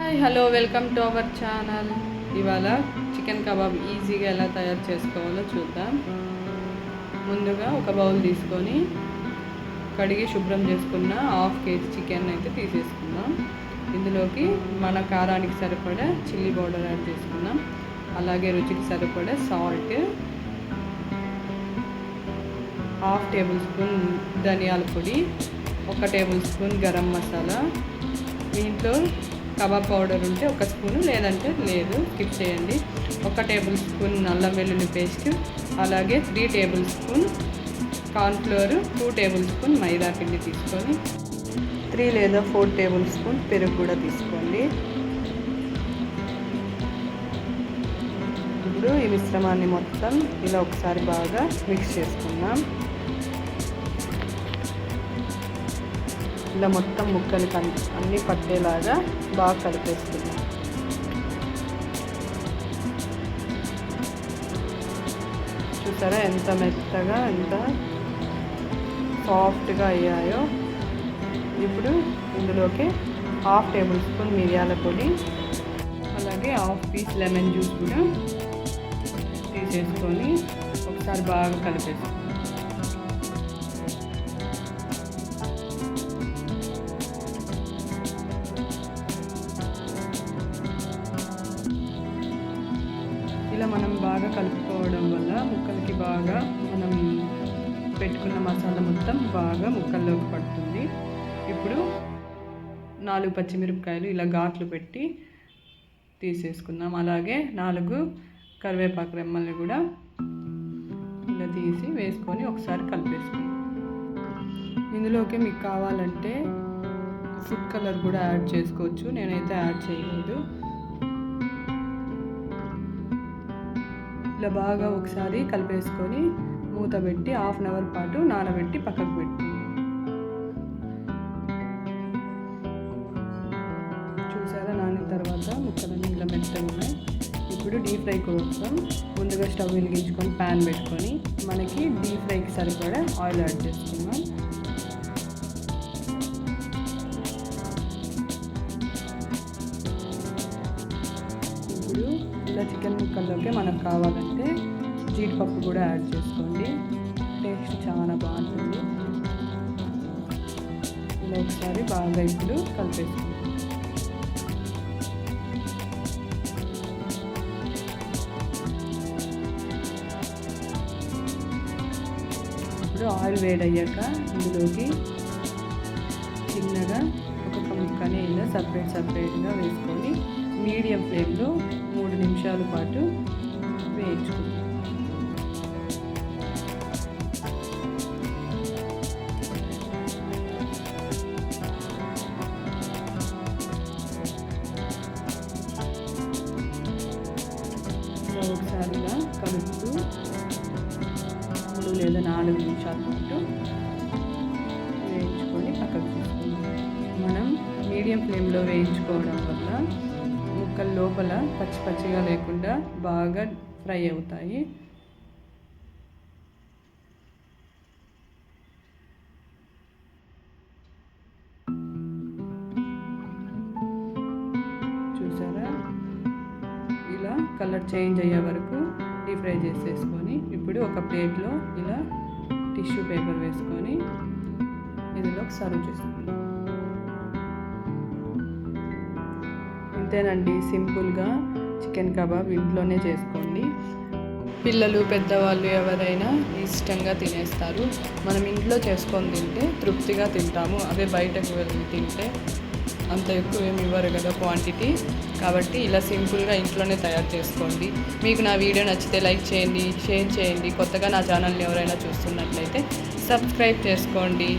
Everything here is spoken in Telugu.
Hi hello welcome to our channel. ఇవాళ చికెన్ కబాబ్ ఈజీగా ఎలా తయారు చేసుకోవాలో చూద్దాం. ముందుగా ఒక బౌల్ తీసుకొని కడిగి శుభ్రం చేసుకున్న హాఫ్ కేజీ చికెన్ అయితే తీసేసుకుందాం. ఇందులోకి మన కారానికి సరిపడా చిల్లీ పౌడర్ యాడ్ చేసుకుందాం. అలాగే రుచికి సరిపడా సాల్ట్, హాఫ్ టేబుల్ స్పూన్ ధనియాల పొడి, 1 టేబుల్ స్పూన్ గరం మసాలా, దీంట్లో కబాబ్ పౌడర్ ఉంటే 1 స్పూను, లేదంటే లేదు, స్కిప్ చేయండి. 1 టేబుల్ స్పూన్ అల్లం వెల్లుల్లి పేస్ట్, అలాగే 3 tablespoon cornflour, 2 tablespoon మైదా పిండి తీసుకొని 3 లేదా 4 టేబుల్ స్పూన్ పెరుగు కూడా తీసుకోండి. ఇప్పుడు ఈ మిశ్రమాన్ని మొత్తం ఇలా ఒకసారి బాగా మిక్స్ చేసుకుందాం. ఇలా మొత్తం ముక్కలకి అన్నీ పట్టేలాగా బాగా కలిపేసుకుందాం. చూసారా ఎంత మెత్తగా ఎంత సాఫ్ట్గా అయ్యాయో. ఇప్పుడు ఇందులోకి హాఫ్ టేబుల్ స్పూన్ మిరియాల పొడి, అలాగే హాఫ్ పీస్ లెమన్ జ్యూస్ కూడా తీసేసుకొని ఒకసారి బాగా కలిపేసుకుందాం. ఇలా మనం బాగా కలుపుకోవడం వల్ల ముక్కలకి బాగా మనం పెట్టుకున్న మసాలా మొత్తం బాగా ముక్కల్లోకి పడుతుంది. ఇప్పుడు 4 పచ్చిమిరపకాయలు ఇలా ఘాట్లు పెట్టి తీసేసుకుందాం. అలాగే 4 కరివేపాకు రెమ్మల్ని కూడా ఇలా తీసి వేసుకొని ఒకసారి కలిపేసుకుందాం. ఇందులోకి మీకు కావాలంటే ఫుడ్ కలర్ కూడా యాడ్ చేసుకోవచ్చు, నేనైతే యాడ్ చేయలేదు. ఇలా బాగా ఒకసారి కలిపేసుకొని మూత పెట్టి ½ అన్ అవర్ పాటు నానబెట్టి పక్కకు పెట్టి, చూసారా నానిన తర్వాత ముక్కలన్నీ ఇలా మెత్తగా ఉన్నాయి. ఇప్పుడు డీప్ ఫ్రై కోసం ముందుగా స్టవ్ వెలిగించుకొని ప్యాన్ పెట్టుకొని మనకి డీప్ ఫ్రైకి సరిపడా ఆయిల్ యాడ్ చేసుకున్నాం. ఇప్పుడు ఇలా చికెన్ ముక్కల్లోకి మనకు కావాలంటే జీడిపప్పు కూడా యాడ్ చేసుకోండి, టేస్ట్ చాలా బాగుంటుంది. ఇలా ఒకసారి బాగా ఇప్పుడు కలిపేసుకోండి. ఇప్పుడు ఆయిల్ వేడయ్యాక ఇందులోకి చిన్నగా ఒక్కొక్క ముక్కని ఇలా సపరేట్గా వేసుకొని మీడియం ఫ్లేమ్లో 3 నిమిషాల పాటు వేయించుకుంటాం. ఒకసారిగా కలుపుతూ 3 లేదా 4 నిమిషాల పాటు వేయించుకొని పక్కకు తీసుకుంటాం. మనం మీడియం ఫ్లేమ్లో వేయించుకోవడం వల్ల ముక్కల లోపల పచ్చిగా లేకుండా బాగా ఫ్రై అవుతాయి. చూసారా ఇలా కలర్ చేంజ్ అయ్యే వరకు డీప్ ఫ్రై చేసేసుకొని ఇప్పుడు ఒక ప్లేట్లో ఇలా టిష్యూ పేపర్ వేసుకొని ఇందులోకి సర్వ్ చేసుకుందాం. అంతేనండి, సింపుల్గా చికెన్ కబాబ్ ఇంట్లోనే చేసుకోండి. పిల్లలు పెద్దవాళ్ళు ఎవరైనా ఇష్టంగా తినేస్తారు. మనం ఇంట్లో చేసుకొని తింటే తృప్తిగా తింటాము. అదే బయటకు వెళ్ళి తింటే అంత ఎక్కువ ఏమి ఇవ్వరు కదా క్వాంటిటీ. కాబట్టి ఇలా సింపుల్గా ఇంట్లోనే తయారు చేసుకోండి. మీకు నా వీడియో నచ్చితే లైక్ చేయండి, షేర్ చేయండి. కొత్తగా నా ఛానల్ని ఎవరైనా చూస్తున్నట్లయితే సబ్స్క్రైబ్ చేసుకోండి.